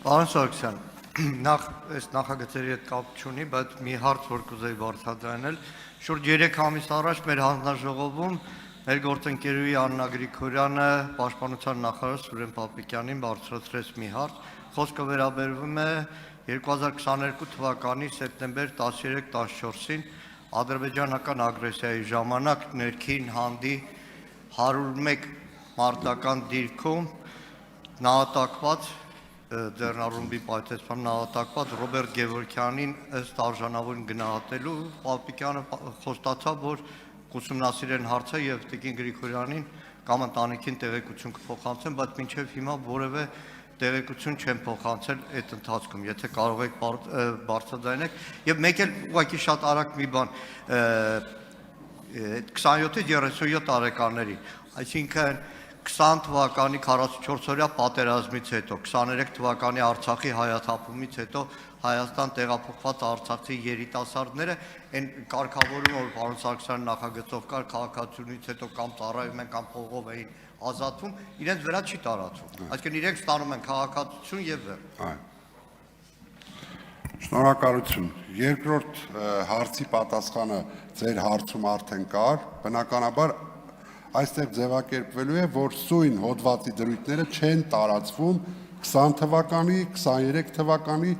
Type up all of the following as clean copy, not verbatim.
Պարոն Սարգսյան, նախ այս նախագծերի հետ կապ չունի, բայց մի հարց որ կուզեի բարձրաձայնել, շուրջ 3 ամիս առաջ մեր հանձնաժողովում մեր գործընկերուհի Աննա Գրիգորյանը Պաշտպանության նախարար Սուրեն Պապիկյանին բարձրացրեց մի հարց, խոսքը վերաբերվում է 2022 թվականի սեպտեմբեր 13-14-ին ադրբեջանական ագրեսիայի ժամանակ ներքին հանդի 101 մարտական դիրքում նահատակված ձեռնարումբի պայթեցման նահատակված Ռոբերտ Գևորգյանին ըստ արժանավորին գնահատելու Պապիկյանը խոստացավ, որ կուսումնասիրեն հարցը եւ Տիկին Գրիգորյանին կամ ընտանիքին տեղեկություն կփոխանցեն, բայց մինչեւ հիմա որևէ տեղեկություն չեն փոխանցել այդ ընթացքում, եթե կարող եք բարձրաձայնեք եւ մեկ էլ ուղղակի շատ արագ մի բան 27-ից 37 տարեկանների, այսինքն 20 թվականի 44-օրյա պատերազմից հետո, 23 թվականի Արցախի հայաթափումից հետո Հայաստան տեղափոխված արցախցի երիտասարդները այն կարգավորումը, որ պարոն Սարգսյանը նախագծով կար քաղաքացիությունից հետո կամ ծառայում են կամ փողով էին ազատվում, իրենց վրա չի տարածվում։ Այսինքն իրենք ստանում են քաղաքացիություն եւ վերջ։ Շնորհակալություն։ Երկրորդ հարցի պատասխանը ձեր հարցում արդեն կար, բնականաբար այստեղ ձևակերպվելու է, որ սույն հոդվածի դրույթները չեն տարածվում 20 թվականի, 23 թվականի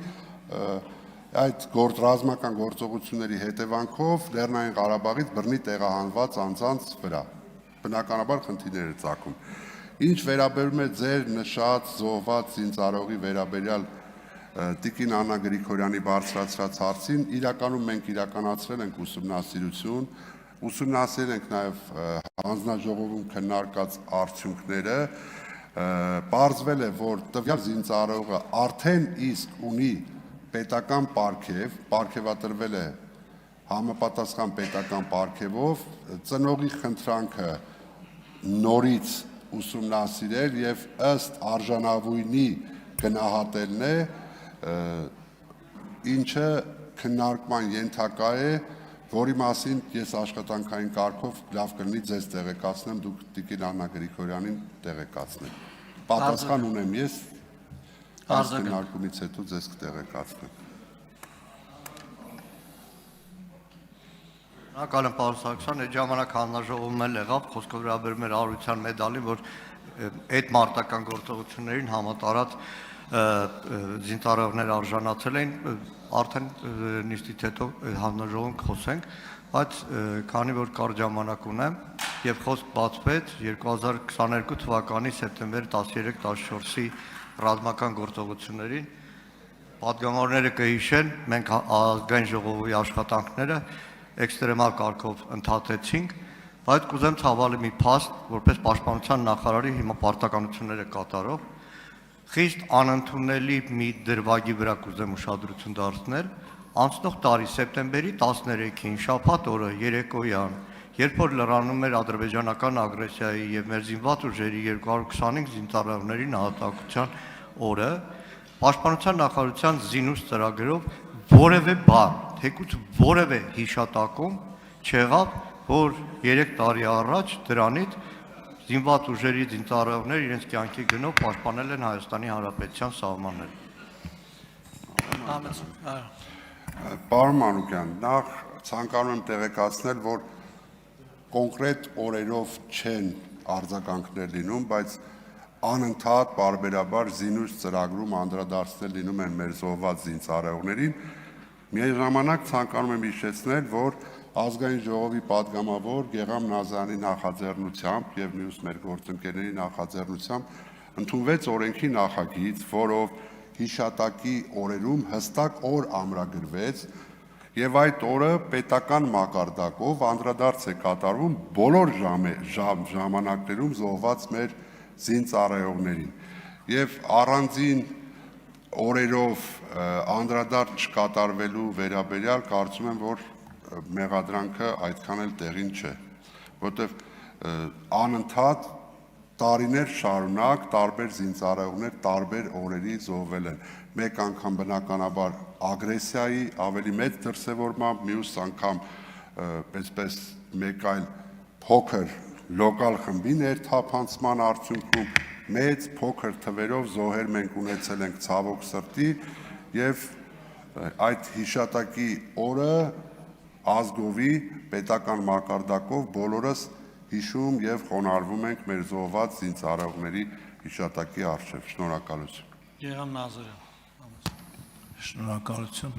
այդ ռազմական գործողությունների հետևանքով Լեռնային Ղարաբաղից բռնի տեղահանված անձանց վրա։ Բնականաբար խնդիրներ է ծագում։ Ինչ վերաբերում է ձեր նշած զոհված զինծառայողի վերաբերյալ Տիկին Աննա Գրիգորյանի բարձրացրած հարցին, իրականում մենք իրականացրել ենք ուսումնասիրություն, ուսումնասիրել ենք նաև հանձնաժողովում քննարկած արդյունքները, պարզվել է, որ տվյալ զինծառայողը արդեն իսկ ունի պետական պարգև, պարգևատրվել է համապատասխան պետական պարգևով, ծնողի խնդրանքը նորից ուսումնասիրել եւ ըստ արժանավույնի գնահատելն է, ինչը քննարկման ենթակա է, որի մասին ես աշխատանքային կարգով լավ կլինի ձեզ տեղեկացնեմ, դուք Տիկին Աննա Գրիգորյանին տեղեկացնեք։ Պատասխան ունեմ ես, այս քննարկումից հետո ձեզ կտեղեկացնեմ։ Շնորհակալ եմ պարոն Սարգսյան, այդ ժամանակ հանձնաժողովում էլ եղավ, խոսքը վերաբերում էր Արարության մեդալին, որ այդ մարտական գործողություններին համատարած զինծառայողներ արժանացել էին, արդեն նիստից հետո հանձնաժողովում կխոսենք, բայց քանի որ կար ժամանակ ունեմ եւ խոսք բացվեց 2022 թվականի սեպտեմբեր 13-14-ի ռազմական գործողություններին, պատգամավորները կհիշեն, մենք ազգային ժողովի աշխատանքները էքստրեմալ կարգով ընդհատեցինք, բայց կուզեմ ցավալի մի փաստ, որպես պաշտպանության նախարարի հիմա պարտականությունները կատարող, խիստ անընդունելի մի դրվագի վրա կուզեմ ուշադրություն դարձնել, անցնող տարի սեպտեմբերի 13-ին շաբաթ օրը երեկոյան, երբ որ լրանում էր ադրբեջանական ագրեսիայի եւ մեր զինված ուժերի 225 զինծառայողների նահատակության օրը, պաշտպանության նախարարության զինուց ծրագրով որևէ բան, թեկուզ որևէ հիշատակում չեղավ, որ 3 տարի առաջ դրանից զինված ուժերի զինծառայողներ իրենց կյանքի գնով պաշտպանել են Հայաստանի Հանրապետության սահմանները։ Պարոն Մանուկյան, նախ ցանկանում եմ տեղեկացնել, որ կոնկրետ օրերով չեն արձագանքներ լինում, բայց անընդհատ բարբերաբար զինուց ծրագրում անդրադարձնել լինում են մեր զոհված զինծառայողներին։ Միաժամանակ ցանկանում եմ հիշեցնել, որ Ազգային ժողովի պատգամավոր Գեգամ Նազարյանի նախաձեռնությամբ եւ մյուս մեր գործընկերների նախաձեռնությամբ ընդունվեց օրենքի նախագիծ, որով հիշատակի օրերում հստակ օր ամրագրվեց եւ այդ օրը պետական մակարդակով անդրադարձ է կատարվում բոլոր ժամանակներում զոհված մեր զինծառայողներին եւ առանձին օրերով անդրադարձ չկատարվելու վերաբերյալ կարծում եմ, որ մեղադրանքը այդքան էլ տեղին չէ, որտեղ անընդհատ տարիներ շարունակ տարբեր զինծառայողներ տարբեր օրերի զոհվել են։ Մեկ անգամ բնականաբար ագրեսիայի ավելի մեծ դրսևորմամբ, մյուս անգամ այսպես մեկ այլ փոքր լոկալ խմբի ներթափանցման արդյունքում մեծ փոքր թվերով զոհեր մենք ունեցել ենք ցավոք սրտի եւ այդ հիշատակի օրը ազգովի պետական մակարդակով բոլորս հիշում եւ խոնարհվում ենք մեր զոհված զինծառայողների հիշատակի առջեւ։ Շնորհակալություն։ Գեգամ Նազարյան։ Շնորհակալություն։